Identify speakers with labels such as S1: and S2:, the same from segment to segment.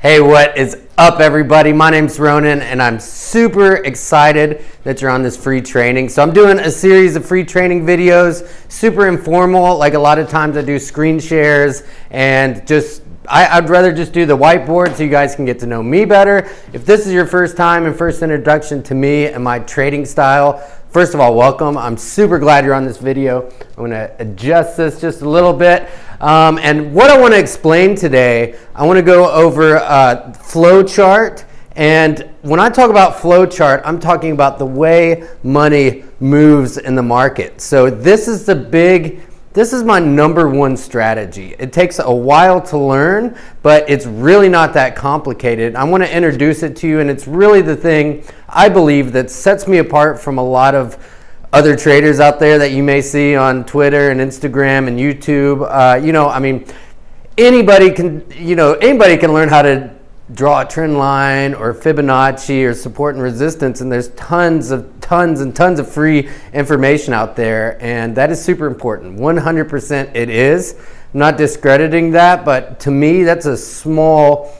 S1: Hey, what is up, everybody? My name's Ronan, and I'm super excited that you're on this free training. So I'm doing a series of free training videos, super informal. Like a lot of times I do screen shares and I'd rather just do the whiteboard so you guys can get to know me better. If this is your first time and first introduction to me and my trading style, first of all, welcome. I'm super glad you're on this video. I'm going to adjust this just a little bit. And what I want to explain today, I want to go over flow chart. And when I talk about flow chart, I'm talking about the way money moves in the market. So this is my number one strategy. It takes a while to learn, but it's really not that complicated. I want to introduce it to you, and it's really the thing I believe that sets me apart from a lot of other traders out there that you may see on Twitter and Instagram and YouTube. Anybody can learn how to draw a trend line or Fibonacci or support and resistance, and there's tons of free information out there, and that is super important. 100% it is. I'm not discrediting that, but to me that's a small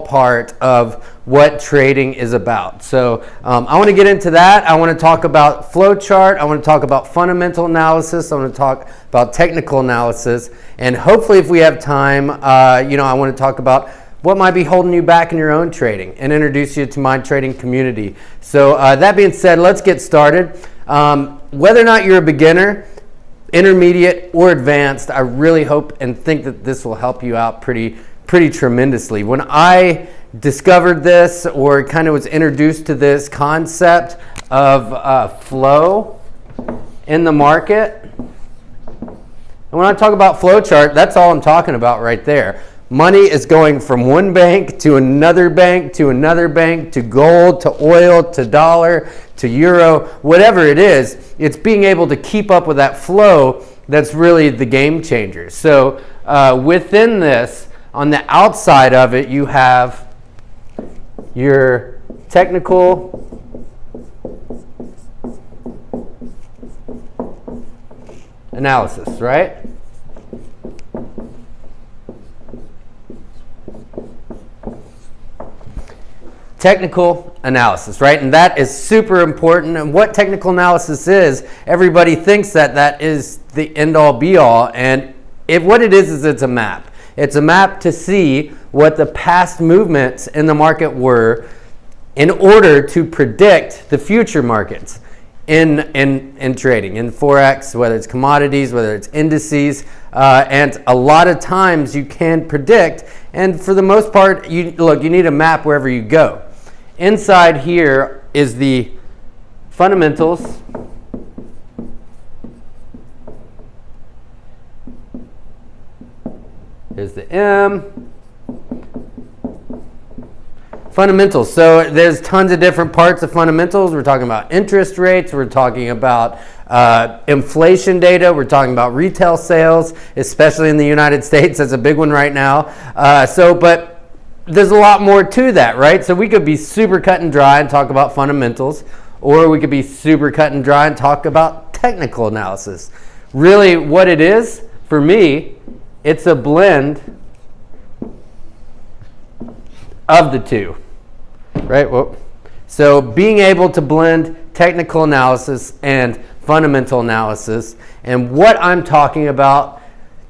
S1: part of what trading is about. So I want to get into that. I want to talk about flow chart. I want to talk about fundamental analysis. I want to talk about technical analysis, and hopefully if we have time, I want to talk about what might be holding you back in your own trading and introduce you to my trading community. So that being said, let's get started. Whether or not you're a beginner, intermediate, or advanced, I really hope and think that this will help you out pretty tremendously. When I discovered this, or kind of was introduced to this concept of flow in the market, and when I talk about flow chart, that's all I'm talking about right there. Money is going from one bank to another bank to another bank, to gold, to oil, to dollar, to euro, whatever it is. It's being able to keep up with that flow that's really the game changer. So within this, on the outside of it, you have your technical analysis, right? Technical analysis, right? And that is super important. And what technical analysis is, everybody thinks that is the end-all be-all. And what it is it's a map. It's a map to see what the past movements in the market were in order to predict the future markets in trading, in Forex, whether it's commodities, whether it's indices. And a lot of times you can predict. And for the most part, you need a map wherever you go. Inside here is the fundamentals. Here's the M. Fundamentals. So there's tons of different parts of fundamentals. We're talking about interest rates. We're talking about inflation data. We're talking about retail sales, especially in the United States. That's a big one right now. But there's a lot more to that, right? So we could be super cut and dry and talk about fundamentals, or we could be super cut and dry and talk about technical analysis. Really, what it is, for me, it's a blend of the two, right? So being able to blend technical analysis and fundamental analysis, and what I'm talking about,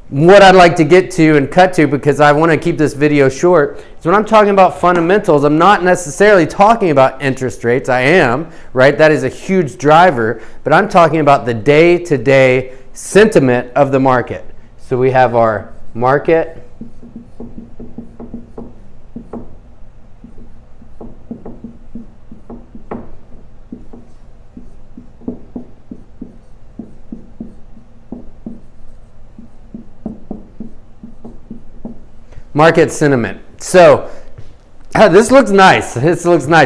S1: what I'd like to get to and cut to, because I want to keep this video short, is when I'm talking about fundamentals, I'm not necessarily talking about interest rates. I am, right? That is a huge driver, but I'm talking about the day-to-day sentiment of the market. So we have our market, market sentiment. So this looks nice.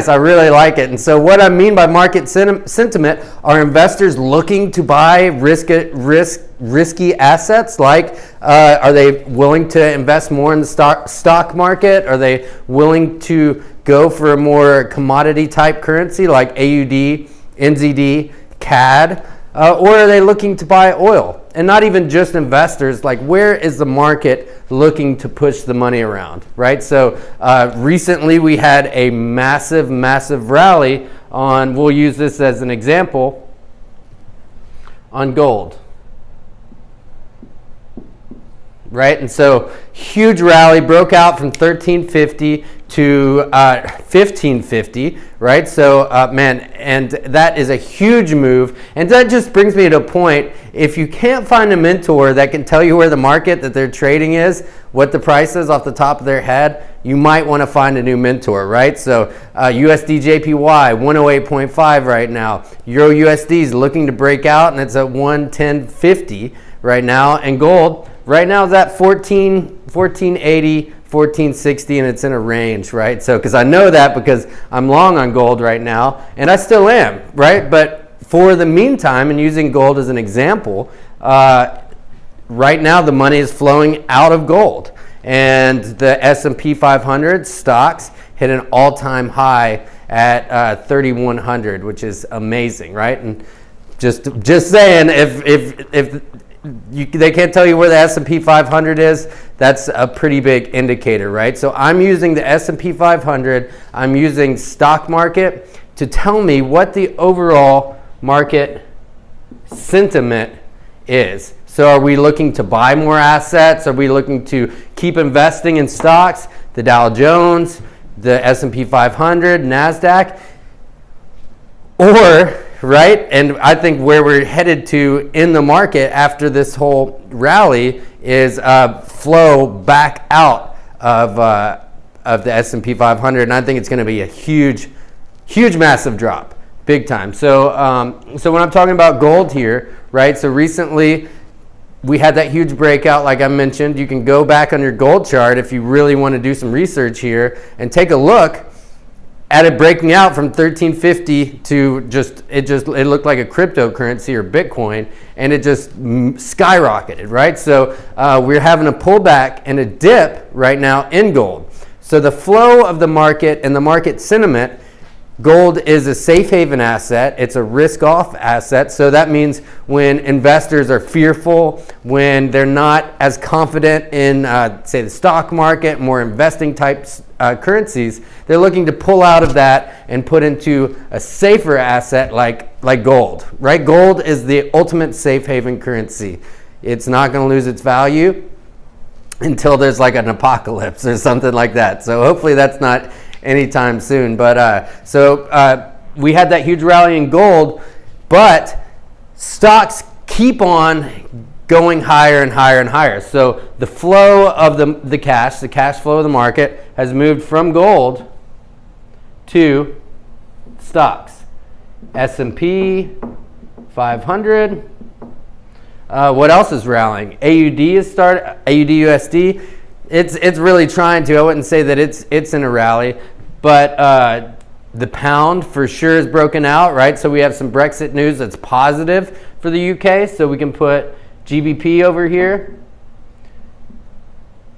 S1: I really like it. And so what I mean by market sentiment are investors looking to buy risky assets. Like, are they willing to invest more in the stock market? Are they willing to go for a more commodity type currency like AUD, NZD, CAD? or are they looking to buy oil? And not even just investors, like where is the market looking to push the money around, right? So recently we had a massive, massive rally on, we'll use this as an example, on gold. Right, and so huge rally broke out from 1350 to 1550, right? So man, and that is a huge move, and that just brings me to a point. If you can't find a mentor that can tell you where the market that they're trading is, what the price is off the top of their head, you might want to find a new mentor, right? So USD JPY 108.5 right now. Euro USD is looking to break out, and it's at 110.50 right now, and gold right now is at 1480, 1460, and it's in a range, right? So, because I know that because I'm long on gold right now, and I still am, right? But for the meantime, and using gold as an example, right now the money is flowing out of gold, and the S&P 500 stocks hit an all-time high at 3,100, which is amazing, right? And just saying, if they can't tell you where the S&P 500 is, that's a pretty big indicator, right? So I'm using the S&P 500, I'm using stock market to tell me what the overall market sentiment is. So are we looking to buy more assets? Are we looking to keep investing in stocks? The Dow Jones, the S&P 500, NASDAQ, or right? And I think where we're headed to in the market after this whole rally is flow back out of the S&P 500, and I think it's going to be a huge, massive drop, big time. So, so when I'm talking about gold here, right? So recently we had that huge breakout, like I mentioned. You can go back on your gold chart if you really want to do some research here and take a look at it breaking out from 1350 to it looked like a cryptocurrency or Bitcoin, and it just skyrocketed, right? So we're having a pullback and a dip right now in gold. So the flow of the market and the market sentiment, gold is a safe haven asset. It's a risk-off asset. So that means when investors are fearful, when they're not as confident in, say, the stock market, more investing type currencies, they're looking to pull out of that and put into a safer asset like gold, right? Gold is the ultimate safe haven currency. It's not going to lose its value until there's like an apocalypse or something like that. So hopefully that's not anytime soon. But we had that huge rally in gold, but stocks keep on going higher and higher and higher. So the flow of the cash flow of the market has moved from gold to stocks. S&P 500. What else is rallying? AUD USD. It's really trying to. I wouldn't say that it's in a rally, but the pound for sure is broken out, right? So we have some Brexit news that's positive for the UK. So we can put GBP over here,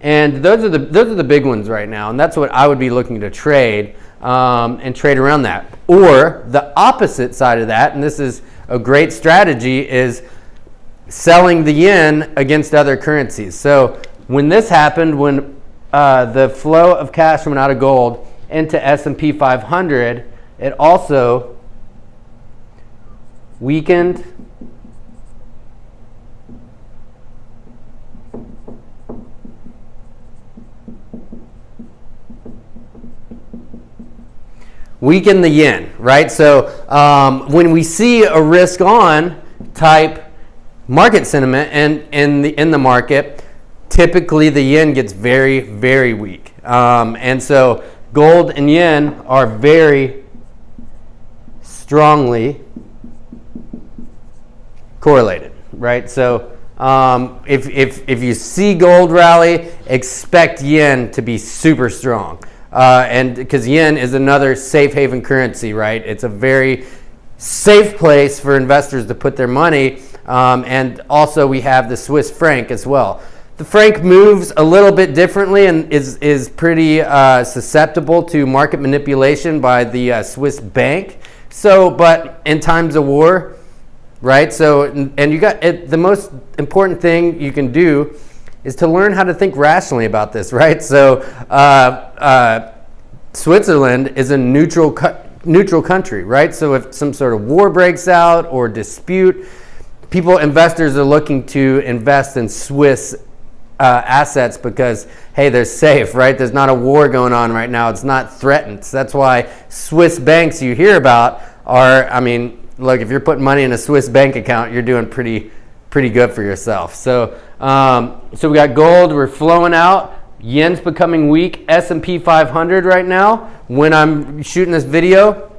S1: and those are the big ones right now, and that's what I would be looking to trade and trade around that. Or the opposite side of that, and this is a great strategy, is selling the yen against other currencies. So when this happened, when the flow of cash went out of gold into S&P 500, it also weakened the yen, right? So when we see a risk on type market sentiment and in the market, typically the yen gets very, very weak. And so gold and yen are very strongly correlated, right? So if you see gold rally, expect yen to be super strong. And because yen is another safe haven currency, right? It's a very safe place for investors to put their money. And also we have the Swiss franc as well. The franc moves a little bit differently and is pretty susceptible to market manipulation by the Swiss bank. So, but in times of war, right? So, and you got it, the most important thing you can do is to learn how to think rationally about this, right? So, Switzerland is a neutral country, right? So if some sort of war breaks out or dispute, investors are looking to invest in Swiss assets because, hey, they're safe, right? There's not a war going on right now. It's not threatened. So that's why Swiss banks you hear about are, I mean, look, if you're putting money in a Swiss bank account, you're doing pretty good for yourself. So, so we got gold. We're flowing out. Yen's becoming weak. S&P 500 right now, when I'm shooting this video,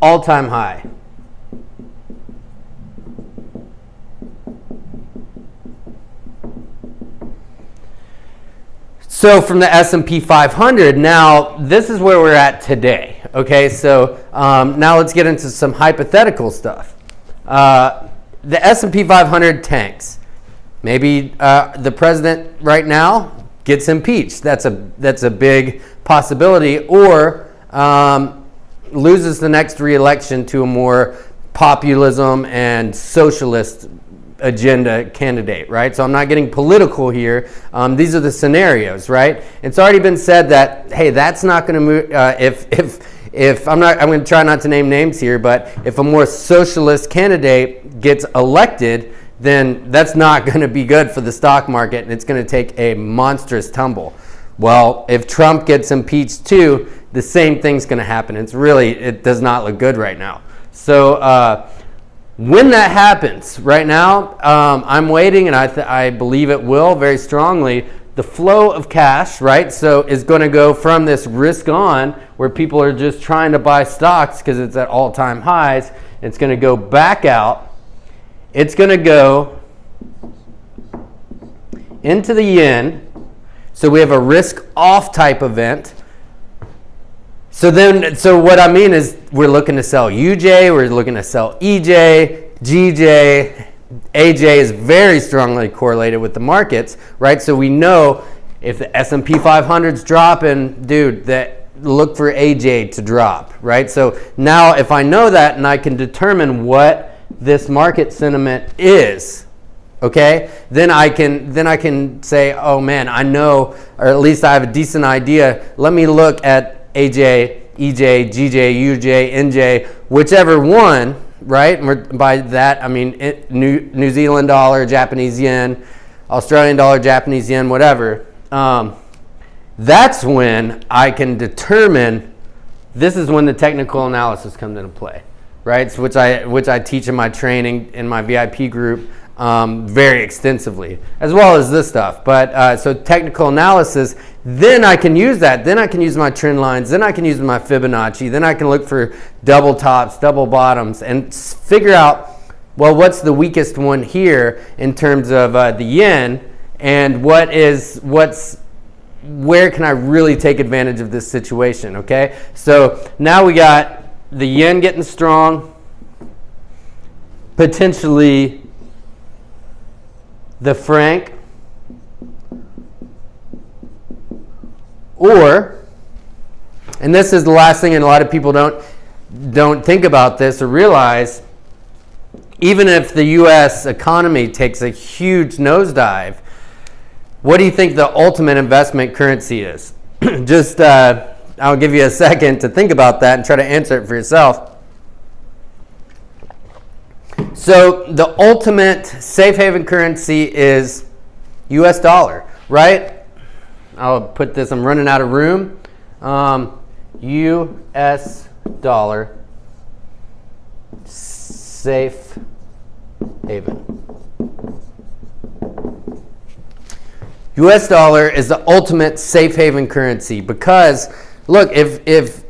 S1: all-time high. So from the S&P 500, now this is where we're at today. Okay, so now let's get into some hypothetical stuff. The S&P 500 tanks. Maybe the president right now gets impeached. That's a big possibility, or loses the next re-election to a more populism and socialist agenda candidate, right? So I'm not getting political here. These are the scenarios, right? It's already been said that, hey, that's not going to move. If I'm going to try not to name names here, but if a more socialist candidate gets elected, then that's not going to be good for the stock market, and it's going to take a monstrous tumble. Well, if Trump gets impeached too, the same thing's going to happen. It does not look good right now. So when that happens, right now, I'm waiting, and I believe it will very strongly. The flow of cash, right, so is going to go from this risk on, where people are just trying to buy stocks because it's at all-time highs. It's going to go back out. It's going to go into the yen. So we have a risk-off type event. So what I mean is we're looking to sell UJ, we're looking to sell EJ, GJ, AJ is very strongly correlated with the markets, right? So we know if the S&P 500 is dropping, dude, look for AJ to drop, right? So now if I know that and I can determine what this market sentiment is, okay, then I can say, oh man, I know, or at least I have a decent idea. Let me look at AJ, EJ, GJ, UJ, NJ, whichever one, right? And by that, I mean New Zealand dollar, Japanese yen, Australian dollar, Japanese yen, whatever. That's when I can determine, this is when the technical analysis comes into play, right? So which I teach in my training, in my VIP group, very extensively, as well as this stuff. But so technical analysis, then I can use that. Then I can use my trend lines. Then I can use my Fibonacci. Then I can look for double tops, double bottoms, and figure out, well, what's the weakest one here in terms of the yen, and where can I really take advantage of this situation, okay? So now we got the yen getting strong, potentially the franc, or, and this is the last thing, and a lot of people don't think about this or realize, even if the U.S. economy takes a huge nosedive, what do you think the ultimate investment currency is? Just, I'll give you a second to think about that and try to answer it for yourself. So the ultimate safe haven currency is U.S. dollar, right? I'll put this, I'm running out of room. U.S. dollar, safe haven. U.S. dollar is the ultimate safe haven currency because, look, if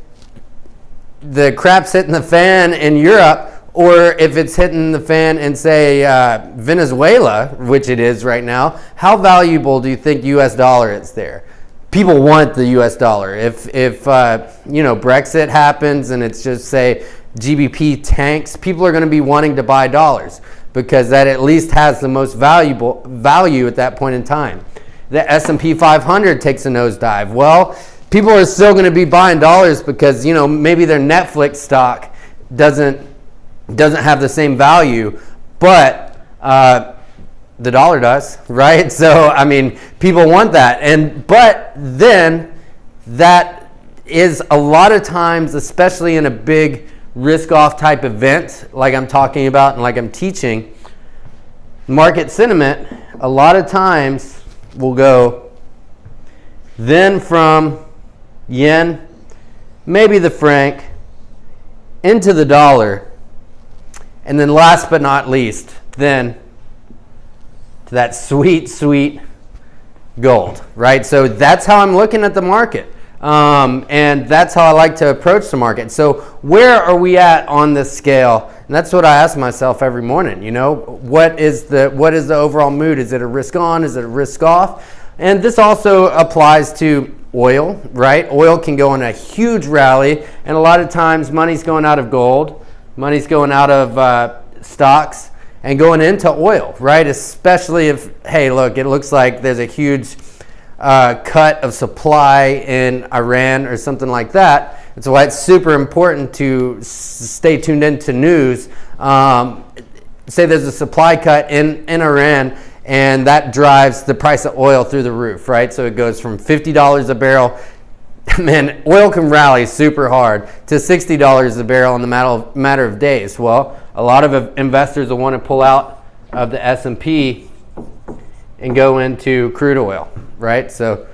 S1: the crap's hitting the fan in Europe, or if it's hitting the fan in, say, Venezuela, which it is right now, how valuable do you think U.S. dollar is there? People want the U.S. dollar. If Brexit happens and it's just, say, GBP tanks, people are going to be wanting to buy dollars because that at least has the most value at that point in time. The S&P 500 takes a nosedive. Well, people are still going to be buying dollars because, maybe their Netflix stock doesn't doesn't have the same value, but the dollar does, right? So, I mean, people want that. But then that is a lot of times, especially in a big risk-off type event like I'm talking about and like I'm teaching, market sentiment a lot of times will go then from yen, maybe the franc, into the dollar, and then last but not least, then to that sweet, sweet gold, right? So that's how I'm looking at the market. And that's how I like to approach the market. So where are we at on this scale? And that's what I ask myself every morning. You know, what is the overall mood? Is it a risk on? Is it a risk off? And this also applies to oil, right? Oil can go on a huge rally, and a lot of times money's going out of gold, money's going out of stocks, and going into oil, right? Especially if, hey, look, it looks like there's a huge cut of supply in Iran or something like that. That's why it's super important to stay tuned into news. Say there's a supply cut in Iran, and that drives the price of oil through the roof, right? So it goes from $50 a barrel. Man, oil can rally super hard to $60 a barrel in the matter of days. Well, a lot of investors will want to pull out of the S&P and go into crude oil, right? So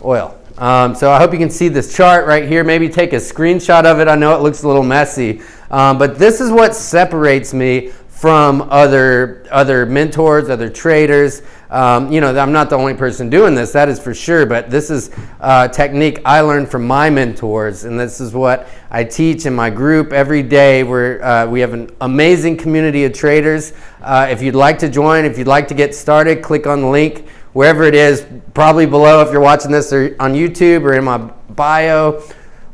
S1: oil. So I hope you can see this chart right here. Maybe take a screenshot of it. I know it looks a little messy, but this is what separates me from other mentors, other traders. You know, I'm not the only person doing this, that is for sure, but this is a technique I learned from my mentors, and this is what I teach in my group every day. We have an amazing community of traders. If you'd like to join, if you'd like to get started, click on the link wherever it is, probably below if you're watching this or on YouTube or in my bio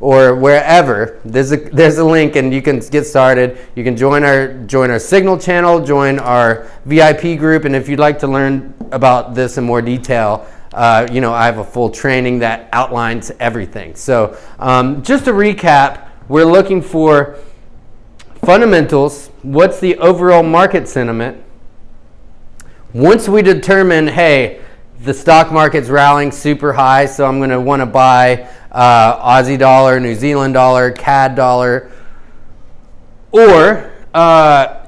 S1: or wherever. There's a link and you can get started. You can join our Signal channel, join our VIP group, and if you'd like to learn about this in more detail, you know, I have a full training that outlines everything. So just to recap, we're looking for fundamentals. What's the overall market sentiment? Once we determine, hey, the stock market's rallying super high, so I'm going to want to buy Aussie dollar, New Zealand dollar, CAD dollar, or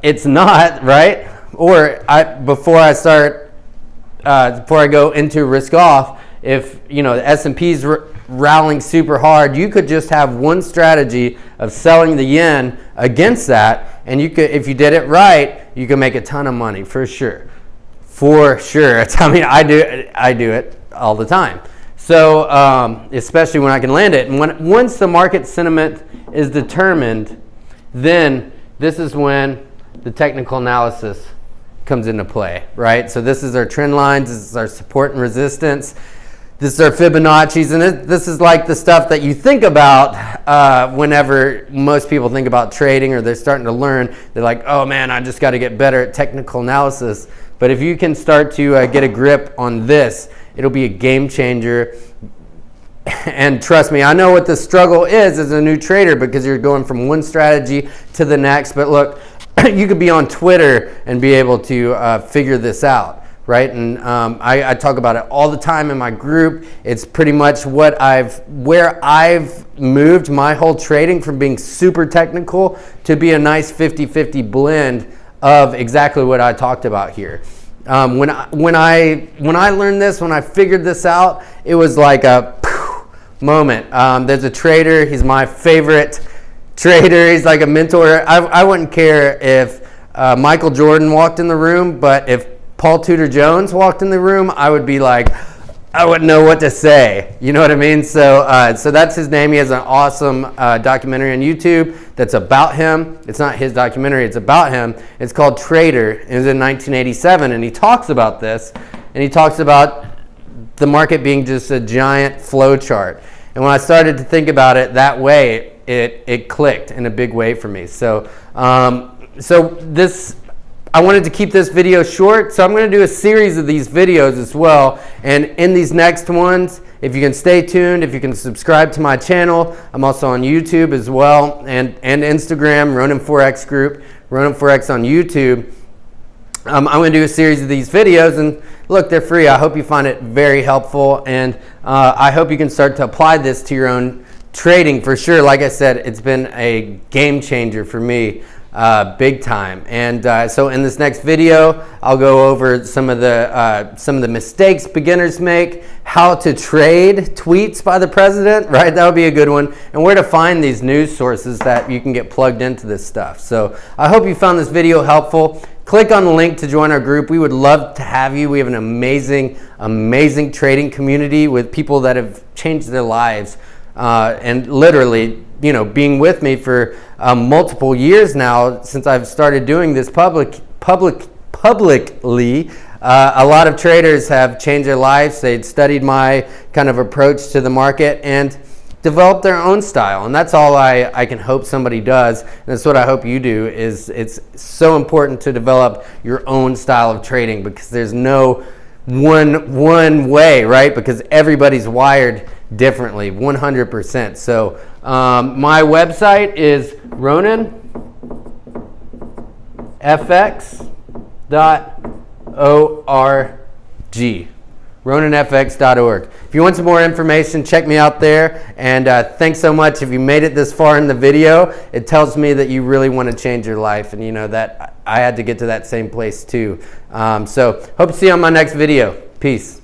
S1: it's not, right? Or before I go into risk off, if you know the S&P's rallying super hard, you could just have one strategy of selling the yen against that, and you could, if you did it right, you could make a ton of money for sure. For sure. I mean, I do it all the time. So, especially when I can land it. And once the market sentiment is determined, then this is when the technical analysis comes into play, right? So this is our trend lines, this is our support and resistance, this is our Fibonacci's, and this is like the stuff that you think about whenever most people think about trading or they're starting to learn. They're like, oh man, I just got to get better at technical analysis. But if you can start to get a grip on this, it'll be a game changer. And trust me, I know what the struggle is as a new trader because you're going from one strategy to the next. But look, you could be on Twitter and be able to figure this out, right? And I talk about it all the time in my group. It's pretty much where I've moved my whole trading from being super technical to be a nice 50-50 blend of exactly what I talked about here. When I learned this, when I figured this out, it was like a moment. There's a trader. He's my favorite trader. He's like a mentor. I wouldn't care if Michael Jordan walked in the room, but if Paul Tudor Jones walked in the room, I would be like, I wouldn't know what to say. You know what I mean? So that's his name. He has an awesome documentary on YouTube that's about him. It's not his documentary. It's about him. It's called Trader. It was in 1987, and he talks about this, and he talks about the market being just a giant flow chart. And when I started to think about it that way, it clicked in a big way for me. So this. I wanted to keep this video short, so I'm going to do a series of these videos as well. And in these next ones, if you can stay tuned, if you can subscribe to my channel, I'm also on YouTube as well, and Instagram, Ronin Forex Group, Ronan Forex on YouTube. I'm going to do a series of these videos, and look, they're free. I hope you find it very helpful, and I hope you can start to apply this to your own trading for sure. Like I said, it's been a game changer for me, big time. And so in this next video, I'll go over some of the mistakes beginners make, how to trade tweets by the president, right? That would be a good one, and where to find these news sources that you can get plugged into this stuff. So I hope you found this video helpful. Click on the link to join our group. We would love to have you. We have an amazing, amazing trading community with people that have changed their lives, and literally, you know, being with me for multiple years now since I've started doing this publicly. A lot of traders have changed their lives. They'd studied my kind of approach to the market and develop their own style, and that's all I can hope somebody does, and that's what I hope you do. Is it's so important to develop your own style of trading, because there's no one way, right? Because everybody's wired differently, 100%. So my website is ronanfx.org. ronanfx.org. If you want some more information, check me out there. And thanks so much. If you made it this far in the video, it tells me that you really want to change your life. And you know that I had to get to that same place too. So hope to see you on my next video. Peace.